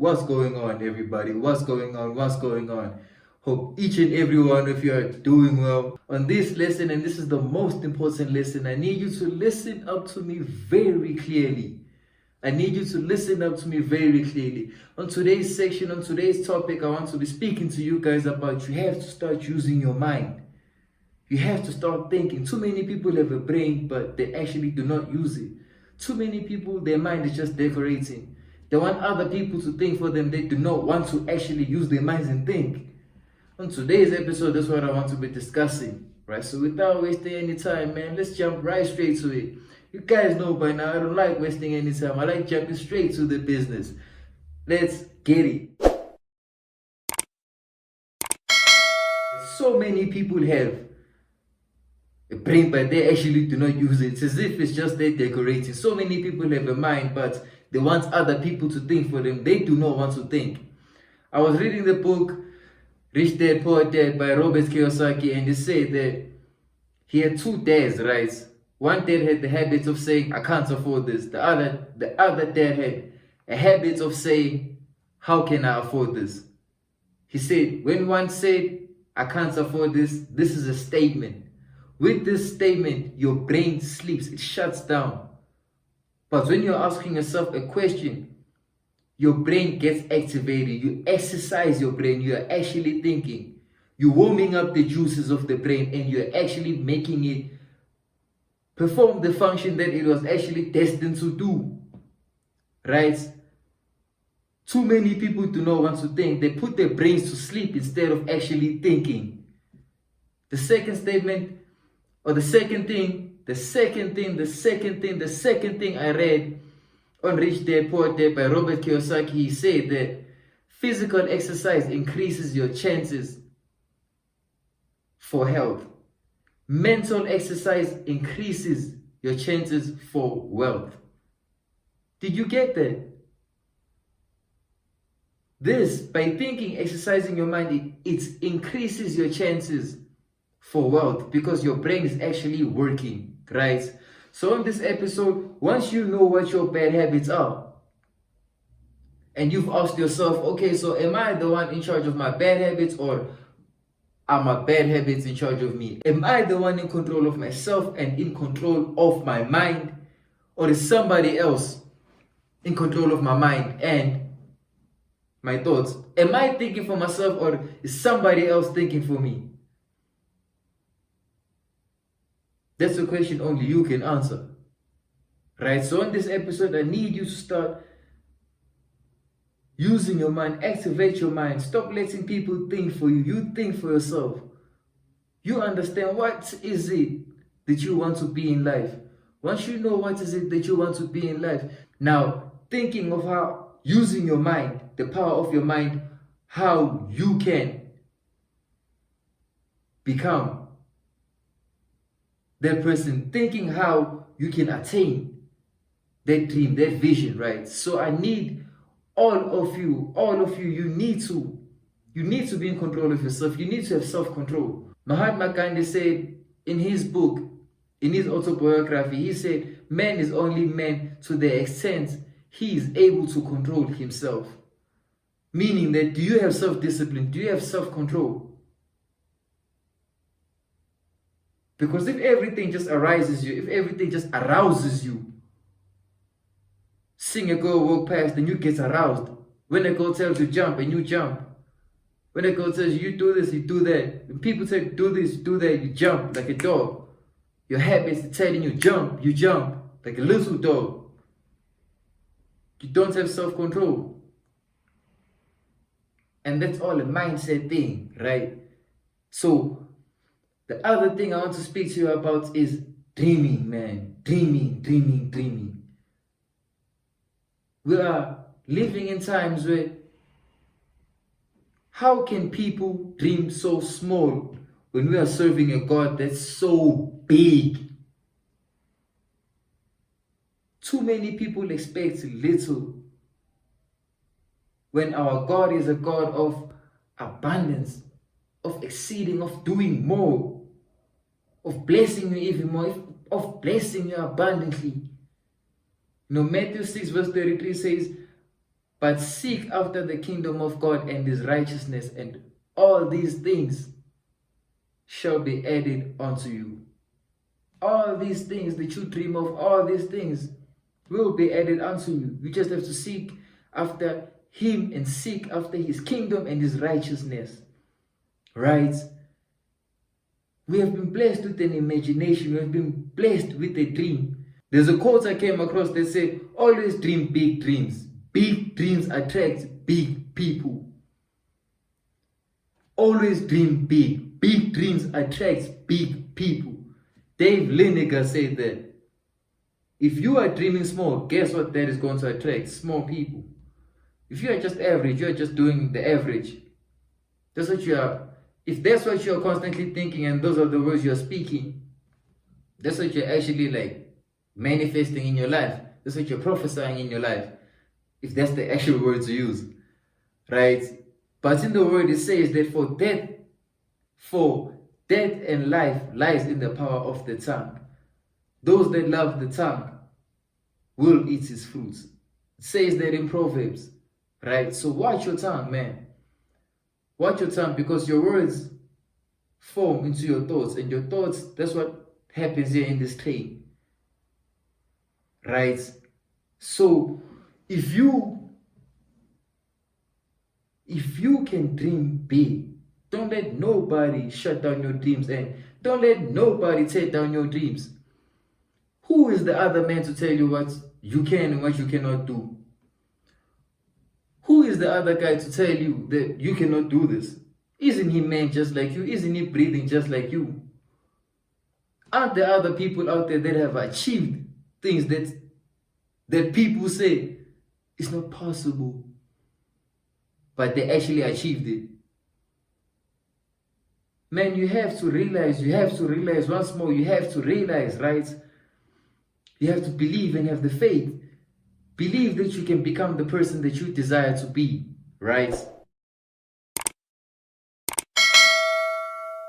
What's going on, everybody? What's going on? What's going on? Hope each and every one of you are doing well. On this lesson, and this is the most important lesson, I need you to listen up to me very clearly. I need you to listen up to me very clearly. On today's section, on today's topic, I want to be speaking to you guys about you have to start using your mind. You have to start thinking. Too many people have a brain, but they actually do not use it. Too many people, their mind is just decorating. They want other people to think for them. They do not want to actually use their minds and think. On today's episode, that's what I want to be discussing, right? So without wasting any time, man, let's jump right straight to it. You guys know by now, I don't like wasting any time. I like jumping straight to the business. Let's get it. So many people have a brain, but they actually do not use it. It's as if it's just there decorating. So many people have a mind, but they want other people to think for them. They do not want to think. I was reading the book Rich Dad Poor Dad by Robert Kiyosaki, and he said that he had two dads, right? One dad had the habit of saying, I can't afford this. The other dad had a habit of saying, how can I afford this? He said, when one said, I can't afford this, this is a statement. With this statement, your brain sleeps, it shuts down. But when you're asking yourself a question, your brain gets activated. You exercise your brain. You're actually thinking. You're warming up the juices of the brain, and you're actually making it perform the function that it was actually destined to do. Right? Too many people do not want to think. They put their brains to sleep instead of actually thinking. The second statement, or the second thing I read on Rich Dad Poor Dad by Robert Kiyosaki, he said that physical exercise increases your chances for health. Mental exercise increases your chances for wealth. Did you get that? This, by thinking, exercising your mind, it increases your chances for wealth because your brain is actually working, right? So in this episode, once you know what your bad habits are, and you've asked yourself, okay, so am I the one in charge of my bad habits, or are my bad habits in charge of me? Am I the one in control of myself and in control of my mind, or is somebody else in control of my mind and my thoughts? Am I thinking for myself, or is somebody else thinking for me? That's a question only you can answer, right? So in this episode, I need you to start using your mind, activate your mind. Stop letting people think for you. You think for yourself. You understand what is it that you want to be in life. Once you know what is it that you want to be in life, now thinking of how, using your mind, the power of your mind, how you can become that person, thinking how you can attain that dream, that vision, right? So I need all of you, you need to be in control of yourself. You need to have self-control. Mahatma Gandhi said in his book, in his autobiography, he said, man is only man to the extent he is able to control himself. Meaning that, do you have self-discipline? Do you have self-control? Because if everything just arouses you, if everything just arouses you, seeing a girl walk past and you get aroused. When a girl tells you jump and you jump. When a girl tells you do this, you do that. When people say do this, do that, you jump like a dog. Your habits are telling you jump like a little dog. You don't have self-control. And that's all a mindset thing, right? So the other thing I want to speak to you about is dreaming, man. Dreaming. We are living in times where, how can people dream so small when we are serving a God that's so big? Too many people expect little when our God is a God of abundance, of exceeding, of doing more, of blessing you even more, of blessing you abundantly. Matthew 6 verse 33 says, But seek after the kingdom of God and his righteousness, and all these things shall be added unto you. All these things that you dream of, all these things will be added unto you. You just have to seek after him and seek after his kingdom and his righteousness. Right? We have been blessed with an imagination. We have been blessed with a dream. There's a quote I came across that said, always dream big dreams. Big dreams attract big people. Always dream big. Big dreams attract big people. Dave Lineker said that if you are dreaming small, guess what that is going to attract? Small people. If you are just average, you are just doing the average. That's what you are. If that's what you're constantly thinking and those are the words you're speaking, that's what you're actually like manifesting in your life. That's what you're prophesying in your life. If that's the actual word to use. Right? But in the word it says that for death and life lies in the power of the tongue. Those that love the tongue will eat its fruits. It says that in Proverbs. Right? So watch your tongue, man. Watch your tongue, because your words form into your thoughts, and your thoughts, that's what happens here in this train. Right? So if you can dream big, don't let nobody shut down your dreams, and don't let nobody tear down your dreams. Who is the other man to tell you what you can and what you cannot do? Who is the other guy to tell you that you cannot do this? Isn't he man just like you? Isn't he breathing just like you? Aren't there other people out there that have achieved things that people say it's not possible, but they actually achieved it? Man, you have to realize once more, you have to realize, right? You have to believe and have the faith. Believe that you can become the person that you desire to be, right?